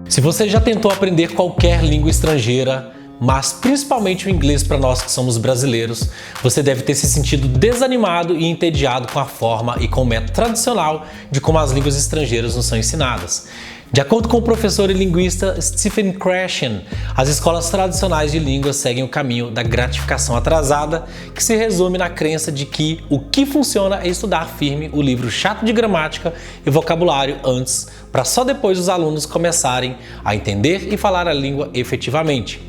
Se você já tentou aprender qualquer língua estrangeira, mas principalmente o inglês para nós que somos brasileiros, você deve ter se sentido desanimado e entediado com a forma e com o método tradicional de como as línguas estrangeiras nos são ensinadas. De acordo com o professor e linguista Stephen Krashen, as escolas tradicionais de línguas seguem o caminho da gratificação atrasada, que se resume na crença de que o que funciona é estudar firme o livro chato de gramática e vocabulário antes, para só depois os alunos começarem a entender e falar a língua efetivamente.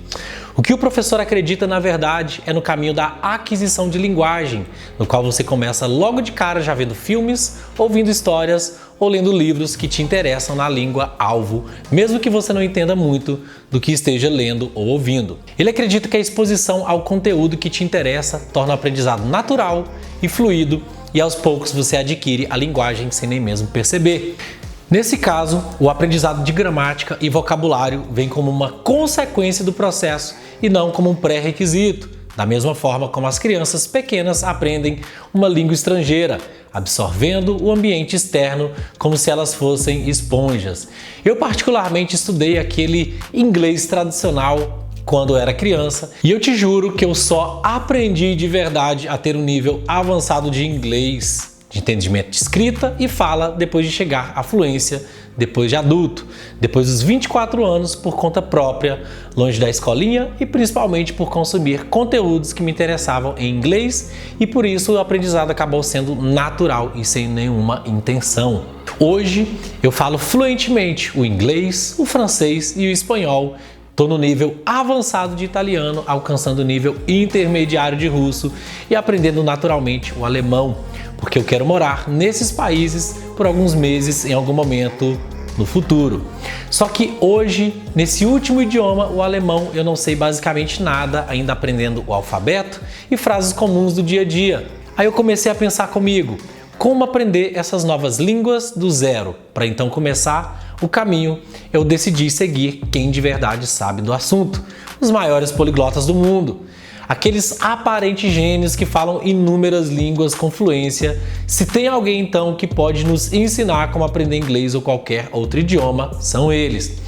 O que o professor acredita, na verdade, é no caminho da aquisição de linguagem, no qual você começa logo de cara já vendo filmes, ouvindo histórias ou lendo livros que te interessam na língua-alvo, mesmo que você não entenda muito do que esteja lendo ou ouvindo. Ele acredita que a exposição ao conteúdo que te interessa torna o aprendizado natural e fluido, e aos poucos você adquire a linguagem sem nem mesmo perceber. Nesse caso, o aprendizado de gramática e vocabulário vem como uma consequência do processo e não como um pré-requisito, da mesma forma como as crianças pequenas aprendem uma língua estrangeira, absorvendo o ambiente externo como se elas fossem esponjas. Eu particularmente estudei aquele inglês tradicional quando era criança e eu te juro que eu só aprendi de verdade a ter um nível avançado de inglês, de entendimento de escrita e fala depois de chegar à fluência, depois de adulto, depois dos 24 anos por conta própria, longe da escolinha e principalmente por consumir conteúdos que me interessavam em inglês e por isso o aprendizado acabou sendo natural e sem nenhuma intenção. Hoje eu falo fluentemente o inglês, o francês e o espanhol. Estou no nível avançado de italiano, alcançando o nível intermediário de russo e aprendendo naturalmente o alemão, porque eu quero morar nesses países por alguns meses em algum momento no futuro. Só que hoje, nesse último idioma, o alemão, eu não sei basicamente nada, ainda aprendendo o alfabeto e frases comuns do dia a dia. Aí eu comecei a pensar comigo, como aprender essas novas línguas do zero? Para então começar o caminho, eu decidi seguir quem de verdade sabe do assunto, os maiores poliglotas do mundo. Aqueles aparentes gênios que falam inúmeras línguas com fluência. Se tem alguém então que pode nos ensinar como aprender inglês ou qualquer outro idioma, são eles.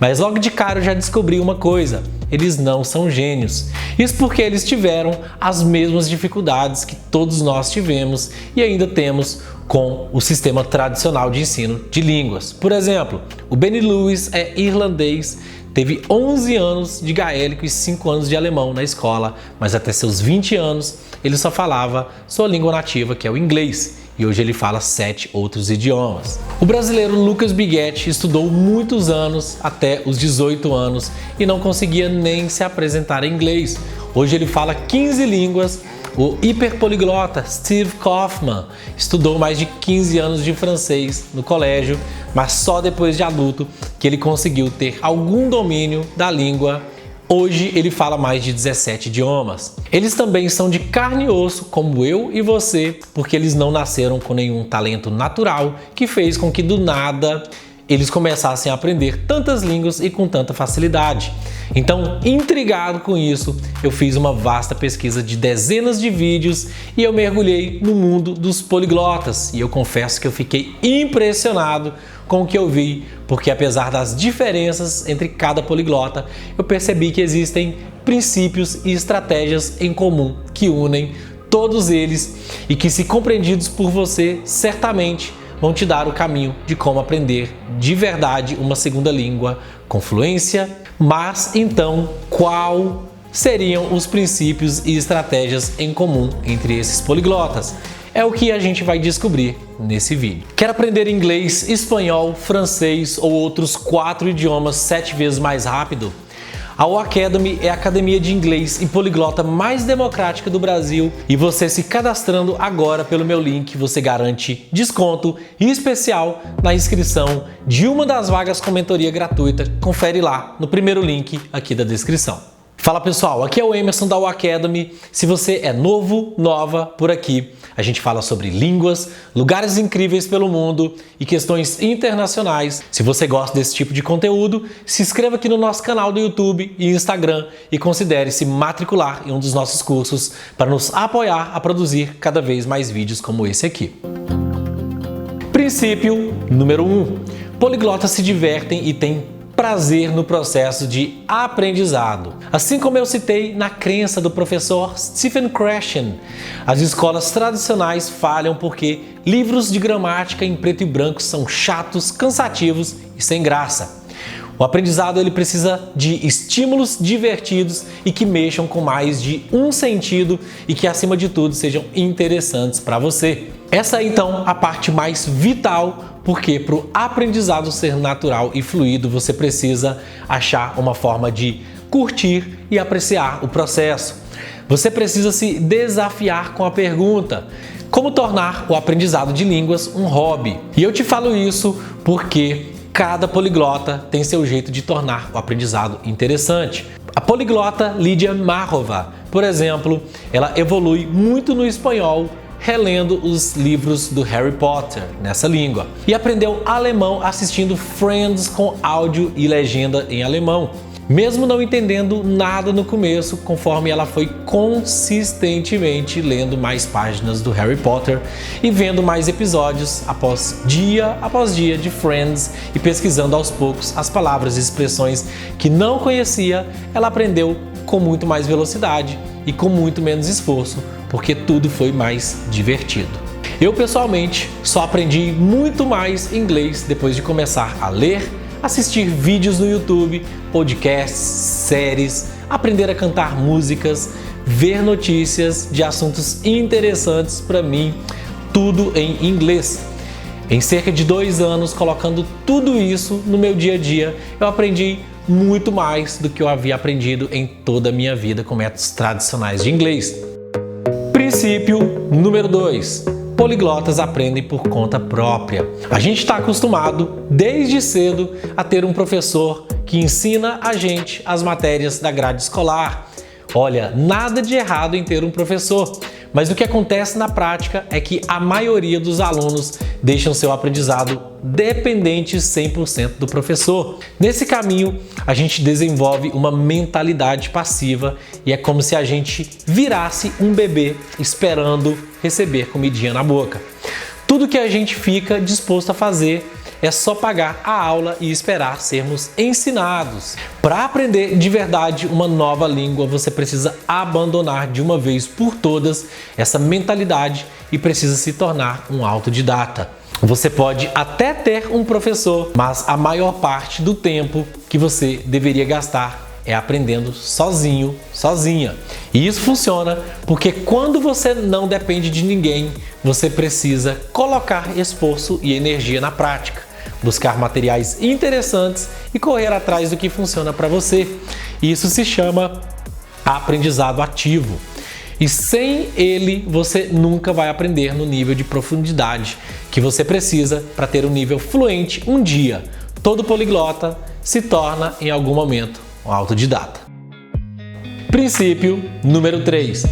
Mas logo de cara eu já descobri uma coisa, eles não são gênios. Isso porque eles tiveram as mesmas dificuldades que todos nós tivemos e ainda temos com o sistema tradicional de ensino de línguas. Por exemplo, o Benny Lewis é irlandês, teve 11 anos de gaélico e 5 anos de alemão na escola, mas até seus 20 anos ele só falava sua língua nativa, que é o inglês, e hoje ele fala 7 outros idiomas. O brasileiro Lucas Bighetti estudou muitos anos, até os 18 anos, e não conseguia nem se apresentar em inglês. Hoje ele fala 15 línguas. O hiperpoliglota Steve Kaufmann estudou mais de 15 anos de francês no colégio, mas só depois de adulto que ele conseguiu ter algum domínio da língua. Hoje ele fala mais de 17 idiomas. Eles também são de carne e osso, como eu e você, porque eles não nasceram com nenhum talento natural que fez com que do nada eles começassem a aprender tantas línguas e com tanta facilidade. Então, intrigado com isso, eu fiz uma vasta pesquisa de dezenas de vídeos e eu mergulhei no mundo dos poliglotas. E eu confesso que eu fiquei impressionado com o que eu vi, porque apesar das diferenças entre cada poliglota, eu percebi que existem princípios e estratégias em comum que unem todos eles e que, se compreendidos por você, certamente vão te dar o caminho de como aprender de verdade uma segunda língua com fluência. Mas então, qual seriam os princípios e estratégias em comum entre esses poliglotas? É o que a gente vai descobrir nesse vídeo. Quer aprender inglês, espanhol, francês ou outros 4 idiomas 7 vezes mais rápido? A Uacademy é a academia de inglês e poliglota mais democrática do Brasil e você, se cadastrando agora pelo meu link, você garante desconto especial na inscrição de uma das vagas com mentoria gratuita. Confere lá no primeiro link aqui da descrição. Fala pessoal, aqui é o Emerson da Uacademy. Se você é novo, nova por aqui, a gente fala sobre línguas, lugares incríveis pelo mundo e questões internacionais. Se você gosta desse tipo de conteúdo, se inscreva aqui no nosso canal do YouTube e Instagram e considere se matricular em um dos nossos cursos para nos apoiar a produzir cada vez mais vídeos como esse aqui. Princípio número 1. Poliglotas se divertem e têm prazer no processo de aprendizado. Assim como eu citei na crença do professor Stephen Krashen, as escolas tradicionais falham porque livros de gramática em preto e branco são chatos, cansativos e sem graça. O aprendizado ele precisa de estímulos divertidos e que mexam com mais de um sentido e que, acima de tudo, sejam interessantes para você. Essa é, então, a parte mais vital, porque para o aprendizado ser natural e fluido, você precisa achar uma forma de curtir e apreciar o processo. Você precisa se desafiar com a pergunta: como tornar o aprendizado de línguas um hobby? E eu te falo isso porque cada poliglota tem seu jeito de tornar o aprendizado interessante. A poliglota Lídia Marrova, por exemplo, ela evolui muito no espanhol relendo os livros do Harry Potter nessa língua e aprendeu alemão assistindo Friends com áudio e legenda em alemão. Mesmo não entendendo nada no começo, conforme ela foi consistentemente lendo mais páginas do Harry Potter e vendo mais episódios após dia de Friends e pesquisando aos poucos as palavras e expressões que não conhecia, ela aprendeu com muito mais velocidade e com muito menos esforço, porque tudo foi mais divertido. Eu, pessoalmente, só aprendi muito mais inglês depois de começar a ler, assistir vídeos no YouTube, podcasts, séries, aprender a cantar músicas, ver notícias de assuntos interessantes para mim, tudo em inglês. Em cerca de 2 anos, colocando tudo isso no meu dia a dia, eu aprendi muito mais do que eu havia aprendido em toda a minha vida com métodos tradicionais de inglês. Princípio número 2. Poliglotas aprendem por conta própria. A gente está acostumado desde cedo a ter um professor que ensina a gente as matérias da grade escolar. Olha, nada de errado em ter um professor, mas o que acontece na prática é que a maioria dos alunos deixam seu aprendizado dependente 100% do professor. Nesse caminho, a gente desenvolve uma mentalidade passiva e é como se a gente virasse um bebê esperando receber comidinha na boca. Tudo que a gente fica disposto a fazer é só pagar a aula e esperar sermos ensinados. Para aprender de verdade uma nova língua, você precisa abandonar de uma vez por todas essa mentalidade e precisa se tornar um autodidata. Você pode até ter um professor, mas a maior parte do tempo que você deveria gastar é aprendendo sozinho, sozinha. E isso funciona porque quando você não depende de ninguém, você precisa colocar esforço e energia na prática, buscar materiais interessantes e correr atrás do que funciona para você. Isso se chama aprendizado ativo. E sem ele, você nunca vai aprender no nível de profundidade que você precisa para ter um nível fluente um dia. Todo poliglota se torna, em algum momento, um autodidata. Princípio número 3.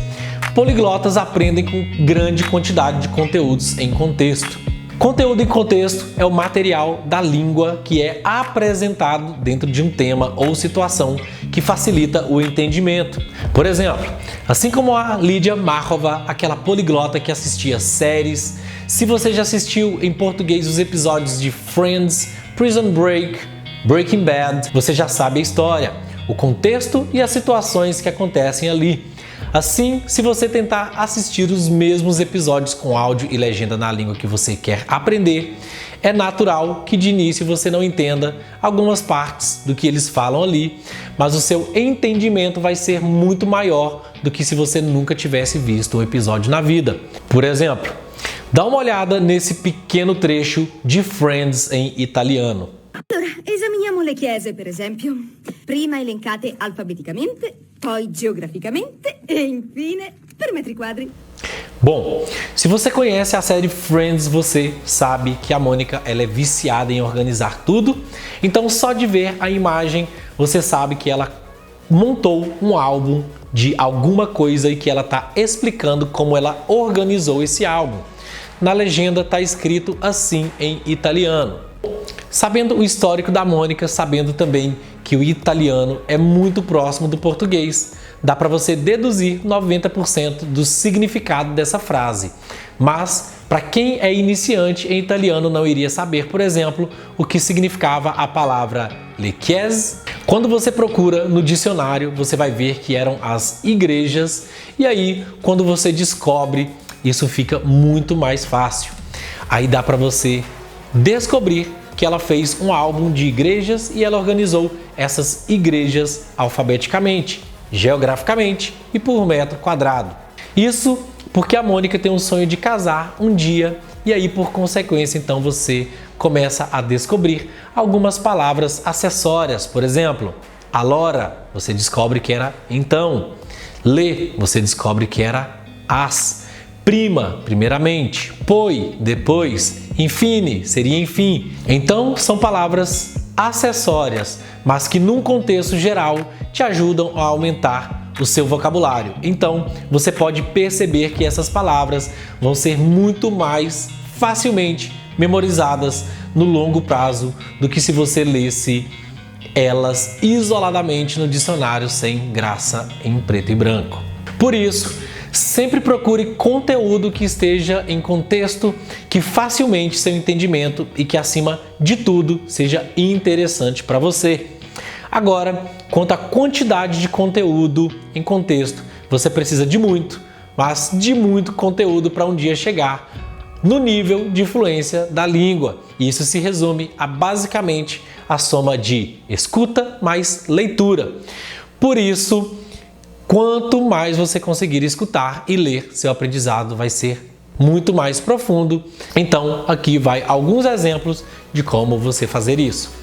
Poliglotas aprendem com grande quantidade de conteúdos em contexto. Conteúdo em contexto é o material da língua que é apresentado dentro de um tema ou situação que facilita o entendimento. Por exemplo, assim como a Lídia Marrova, aquela poliglota que assistia séries, se você já assistiu em português os episódios de Friends, Prison Break, Breaking Bad, você já sabe a história, o contexto e as situações que acontecem ali. Assim, se você tentar assistir os mesmos episódios com áudio e legenda na língua que você quer aprender, é natural que de início você não entenda algumas partes do que eles falam ali, mas o seu entendimento vai ser muito maior do que se você nunca tivesse visto um episódio na vida. Por exemplo, dá uma olhada nesse pequeno trecho de Friends em italiano. Allora, esaminiamo le chiese, per esempio. Prima elencate alfabeticamente, poi geograficamente e infine per metri quadri. Bom, se você conhece a série Friends, você sabe que a Mônica ela é viciada em organizar tudo. Então, só de ver a imagem, você sabe que ela montou um álbum de alguma coisa e que ela está explicando como ela organizou esse álbum. Na legenda está escrito assim em italiano. Sabendo o histórico da Mônica, sabendo também que o italiano é muito próximo do português, dá para você deduzir 90% do significado dessa frase. Mas, para quem é iniciante em italiano, não iria saber, por exemplo, o que significava a palavra l'église. Quando você procura no dicionário, você vai ver que eram as igrejas. E aí, quando você descobre, isso fica muito mais fácil. Aí dá para você descobrir que ela fez um álbum de igrejas e ela organizou essas igrejas alfabeticamente, geograficamente e por metro quadrado. Isso porque a Mônica tem um sonho de casar um dia e aí, por consequência, então você começa a descobrir algumas palavras acessórias. Por exemplo, allora, você descobre que era então. Le, você descobre que era as. Prima, primeiramente. Poi, depois. Infine, seria enfim. Então, são palavras acessórias, mas que num contexto geral te ajudam a aumentar o seu vocabulário. Então, você pode perceber que essas palavras vão ser muito mais facilmente memorizadas no longo prazo do que se você lesse elas isoladamente no dicionário sem graça em preto e branco. Por isso, sempre procure conteúdo que esteja em contexto, que facilmente seu entendimento e que, acima de tudo, seja interessante para você. Agora, quanto à quantidade de conteúdo em contexto, você precisa de muito, mas de muito conteúdo para um dia chegar no nível de fluência da língua. E isso se resume a basicamente a soma de escuta mais leitura. Por isso, quanto mais você conseguir escutar e ler, seu aprendizado vai ser muito mais profundo. Então, aqui vai alguns exemplos de como você fazer isso.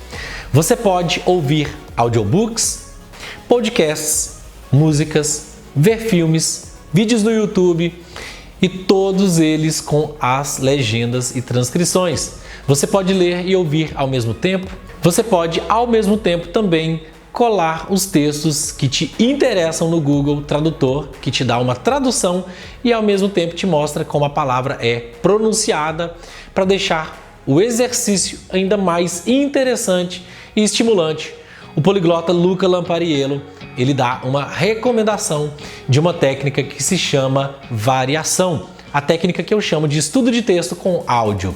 Você pode ouvir audiobooks, podcasts, músicas, ver filmes, vídeos no YouTube e todos eles com as legendas e transcrições. Você pode ler e ouvir ao mesmo tempo. Você pode, ao mesmo tempo, também colar os textos que te interessam no Google Tradutor, que te dá uma tradução e ao mesmo tempo te mostra como a palavra é pronunciada, para deixar o exercício ainda mais interessante e estimulante. O poliglota Luca Lampariello, ele dá uma recomendação de uma técnica que se chama variação. A técnica que eu chamo de estudo de texto com áudio.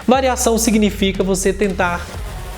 Variação significa você tentar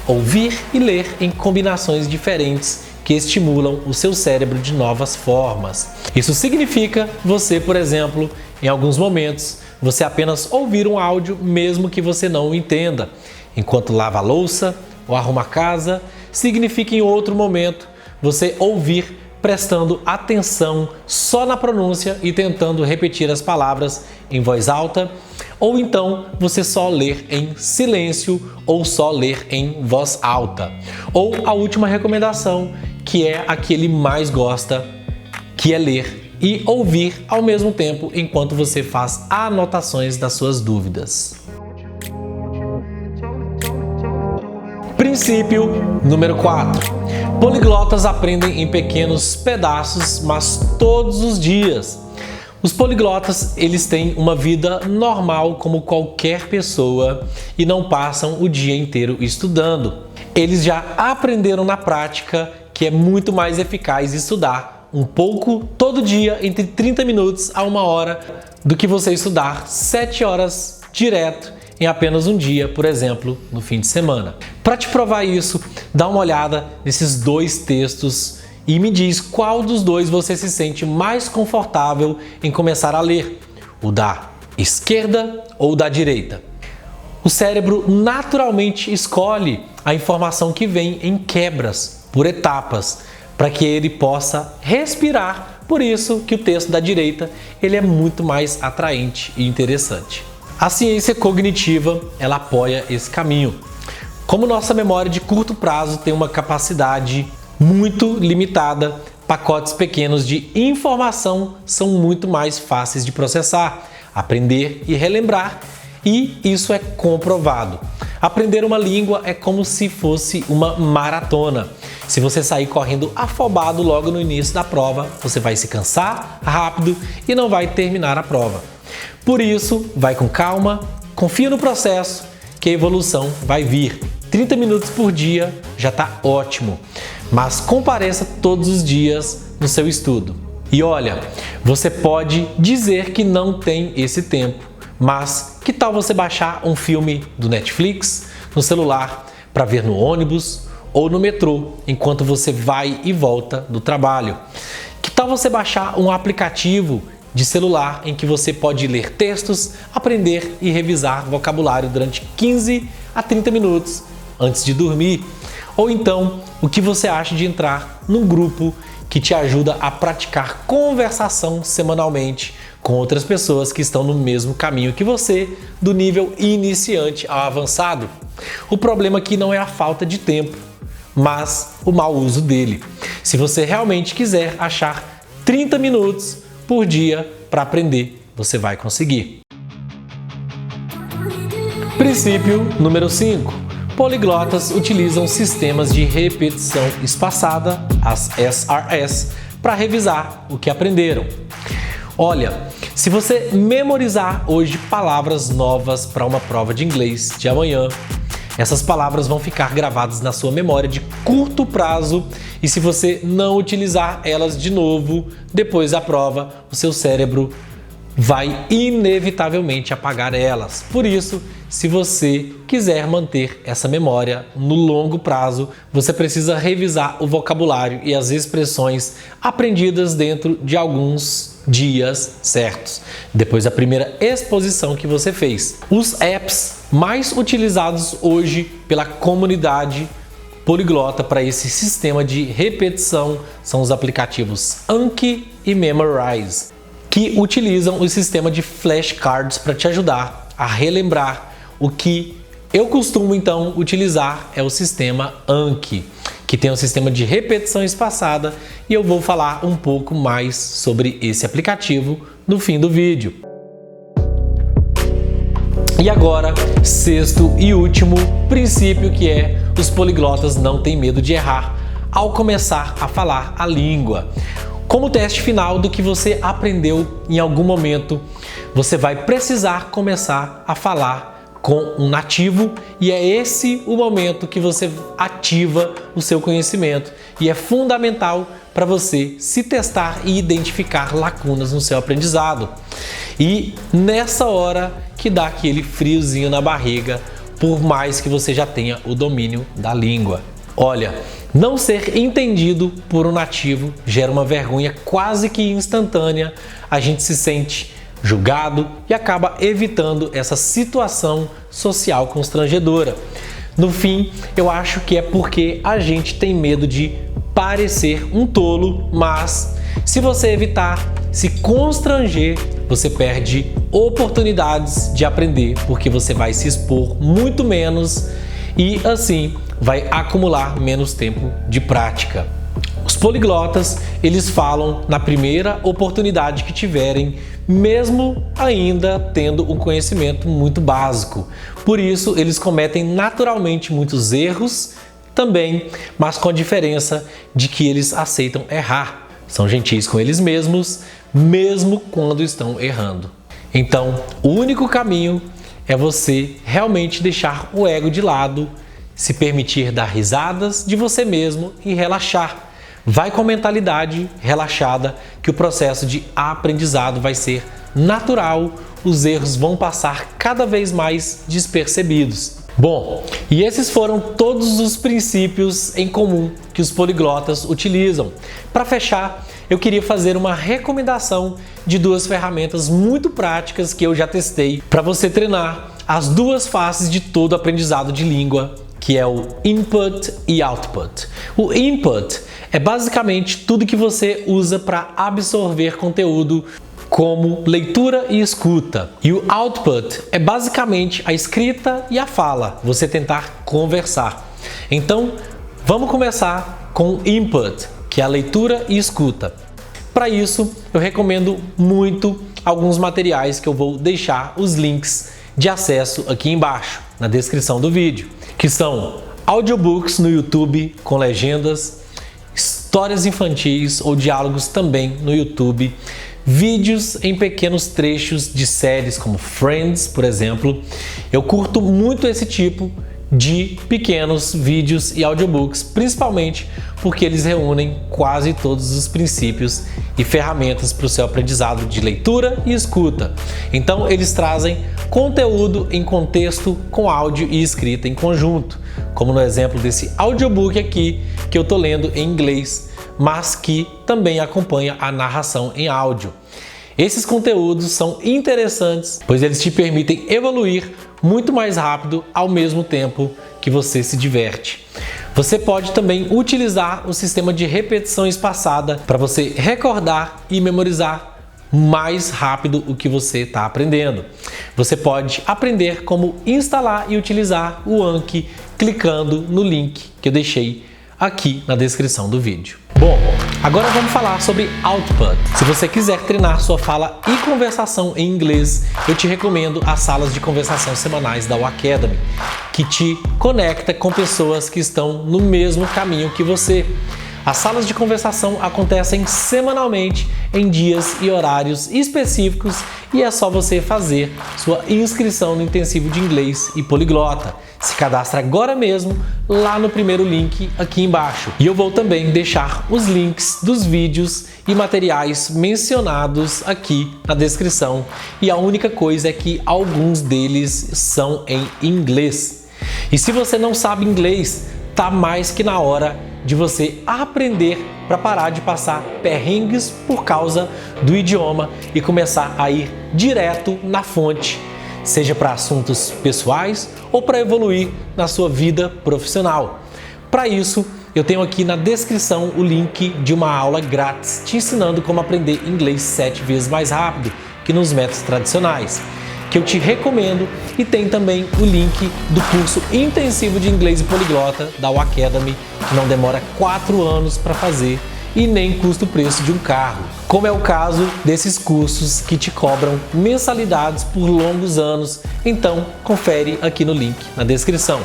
ouvir e ler em combinações diferentes que estimulam o seu cérebro de novas formas. Isso significa você, por exemplo, em alguns momentos, você apenas ouvir um áudio mesmo que você não o entenda. Enquanto lava a louça ou arruma a casa, significa em outro momento você ouvir prestando atenção só na pronúncia e tentando repetir as palavras em voz alta, ou então você só ler em silêncio ou só ler em voz alta. Ou a última recomendação, que é a que ele mais gosta, que é ler e ouvir ao mesmo tempo enquanto você faz anotações das suas dúvidas. Princípio número 4. Poliglotas aprendem em pequenos pedaços, mas todos os dias. Os poliglotas, eles têm uma vida normal como qualquer pessoa e não passam o dia inteiro estudando. Eles já aprenderam na prática que é muito mais eficaz estudar um pouco todo dia, entre 30 minutos a 1 hora, do que você estudar 7 horas direto em apenas um dia, por exemplo, no fim de semana. Para te provar isso, dá uma olhada nesses dois textos e me diz qual dos dois você se sente mais confortável em começar a ler, o da esquerda ou da direita. O cérebro naturalmente escolhe a informação que vem em quebras, por etapas, para que ele possa respirar. Por isso que o texto da direita ele é muito mais atraente e interessante. A ciência cognitiva, ela apoia esse caminho. Como nossa memória de curto prazo tem uma capacidade muito limitada, pacotes pequenos de informação são muito mais fáceis de processar, aprender e relembrar, e isso é comprovado. Aprender uma língua é como se fosse uma maratona. Se você sair correndo afobado logo no início da prova, você vai se cansar rápido e não vai terminar a prova. Por isso, vai com calma, confia no processo, que a evolução vai vir. 30 minutos por dia já está ótimo, mas compareça todos os dias no seu estudo. E olha, você pode dizer que não tem esse tempo, mas que tal você baixar um filme do Netflix no celular para ver no ônibus, ou no metrô, enquanto você vai e volta do trabalho. Que tal você baixar um aplicativo de celular em que você pode ler textos, aprender e revisar vocabulário durante 15 a 30 minutos antes de dormir? Ou então, o que você acha de entrar num grupo que te ajuda a praticar conversação semanalmente com outras pessoas que estão no mesmo caminho que você, do nível iniciante ao avançado? O problema aqui não é a falta de tempo, mas o mau uso dele. Se você realmente quiser achar 30 minutos por dia para aprender, você vai conseguir. Princípio número 5. Poliglotas utilizam sistemas de repetição espaçada, as SRS, para revisar o que aprenderam. Olha, se você memorizar hoje palavras novas para uma prova de inglês de amanhã, essas palavras vão ficar gravadas na sua memória de curto prazo e se você não utilizar elas de novo depois da prova, o seu cérebro vai inevitavelmente apagar elas. Por isso, se você quiser manter essa memória no longo prazo, você precisa revisar o vocabulário e as expressões aprendidas dentro de alguns dias certos, depois da primeira exposição que você fez. Os apps mais utilizados hoje pela comunidade poliglota para esse sistema de repetição são os aplicativos Anki e Memorize, que utilizam o sistema de flashcards para te ajudar a relembrar. O que eu costumo então utilizar é o sistema Anki, que tem um sistema de repetição espaçada, e eu vou falar um pouco mais sobre esse aplicativo no fim do vídeo. E agora, sexto e último princípio, que é: os poliglotas não têm medo de errar ao começar a falar a língua. Como teste final do que você aprendeu em algum momento, você vai precisar começar a falar com um nativo, e é esse o momento que você ativa o seu conhecimento, e é fundamental para você se testar e identificar lacunas no seu aprendizado. E nessa hora que dá aquele friozinho na barriga, por mais que você já tenha o domínio da língua. Olha, não ser entendido por um nativo gera uma vergonha quase que instantânea, a gente se sente julgado e acaba evitando essa situação social constrangedora. No fim, eu acho que é porque a gente tem medo de parecer um tolo, mas se você evitar se constranger, você perde oportunidades de aprender, porque você vai se expor muito menos e assim vai acumular menos tempo de prática. Os poliglotas, eles falam na primeira oportunidade que tiverem, mesmo ainda tendo um conhecimento muito básico. Por isso, eles cometem naturalmente muitos erros também, mas com a diferença de que eles aceitam errar. São gentis com eles mesmos, mesmo quando estão errando. Então, o único caminho é você realmente deixar o ego de lado, se permitir dar risadas de você mesmo e relaxar. Vai com a mentalidade relaxada que o processo de aprendizado vai ser natural, os erros vão passar cada vez mais despercebidos. Bom, e esses foram todos os princípios em comum que os poliglotas utilizam. Para fechar, eu queria fazer uma recomendação de duas ferramentas muito práticas que eu já testei para você treinar as duas faces de todo aprendizado de língua, que é o input e output. O input é basicamente tudo que você usa para absorver conteúdo, como leitura e escuta. E o output é basicamente a escrita e a fala, você tentar conversar. Então, vamos começar com o input, que é a leitura e escuta. Para isso, eu recomendo muito alguns materiais que eu vou deixar os links de acesso aqui embaixo, na descrição do vídeo, que são audiobooks no YouTube com legendas, histórias infantis ou diálogos também no YouTube, vídeos em pequenos trechos de séries como Friends, por exemplo. Eu curto muito esse tipo de pequenos vídeos e audiobooks, principalmente porque eles reúnem quase todos os princípios e ferramentas para o seu aprendizado de leitura e escuta. Então eles trazem conteúdo em contexto com áudio e escrita em conjunto, como no exemplo desse audiobook aqui que eu tô lendo em inglês, mas que também acompanha a narração em áudio. Esses conteúdos são interessantes, pois eles te permitem evoluir muito mais rápido ao mesmo tempo que você se diverte. Você pode também utilizar o sistema de repetição espaçada para você recordar e memorizar mais rápido o que você está aprendendo. Você pode aprender como instalar e utilizar o Anki clicando no link que eu deixei aqui na descrição do vídeo. Bom, agora vamos falar sobre Output. Se você quiser treinar sua fala e conversação em inglês, eu te recomendo as salas de conversação semanais da Academy, que te conecta com pessoas que estão no mesmo caminho que você. As salas de conversação acontecem semanalmente em dias e horários específicos e é só você fazer sua inscrição no intensivo de inglês e poliglota. Se cadastre agora mesmo lá no primeiro link aqui embaixo. E eu vou também deixar os links dos vídeos e materiais mencionados aqui na descrição. E a única coisa é que alguns deles são em inglês. E se você não sabe inglês, tá mais que na hora de você aprender para parar de passar perrengues por causa do idioma e começar a ir direto na fonte, seja para assuntos pessoais ou para evoluir na sua vida profissional. Para isso, eu tenho aqui na descrição o link de uma aula grátis te ensinando como aprender inglês 7 vezes mais rápido que nos métodos tradicionais, que eu te recomendo, e tem também o link do curso intensivo de inglês e poliglota da Academy, que não demora 4 anos para fazer e nem custa o preço de um carro, como é o caso desses cursos que te cobram mensalidades por longos anos. Então confere aqui no link na descrição.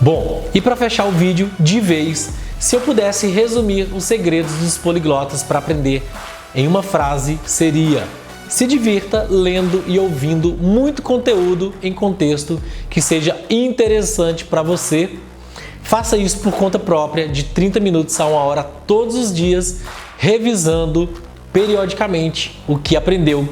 Bom, e para fechar o vídeo de vez, se eu pudesse resumir os segredos dos poliglotas para aprender em uma frase, seria: se divirta lendo e ouvindo muito conteúdo em contexto que seja interessante para você. Faça isso por conta própria, de 30 minutos a 1 hora todos os dias, revisando periodicamente o que aprendeu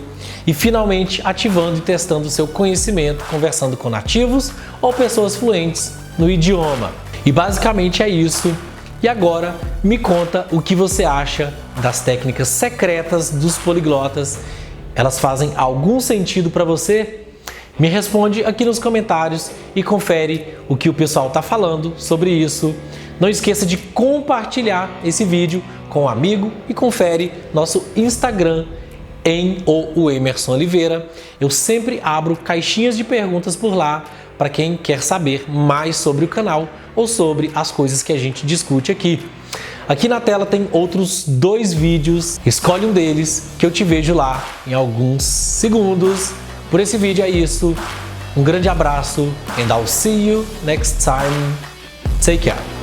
e finalmente ativando e testando o seu conhecimento, conversando com nativos ou pessoas fluentes no idioma. E basicamente é isso. E agora me conta o que você acha das técnicas secretas dos poliglotas. Elas fazem algum sentido para você? Me responde aqui nos comentários e confere o que o pessoal está falando sobre isso. Não esqueça de compartilhar esse vídeo com um amigo e confere nosso Instagram em o Emerson Oliveira. Eu sempre abro caixinhas de perguntas por lá para quem quer saber mais sobre o canal ou sobre as coisas que a gente discute aqui. Aqui na tela tem outros 2 vídeos, escolhe um deles que eu te vejo lá em alguns segundos. Por esse vídeo é isso, um grande abraço and I'll see you next time. Take care.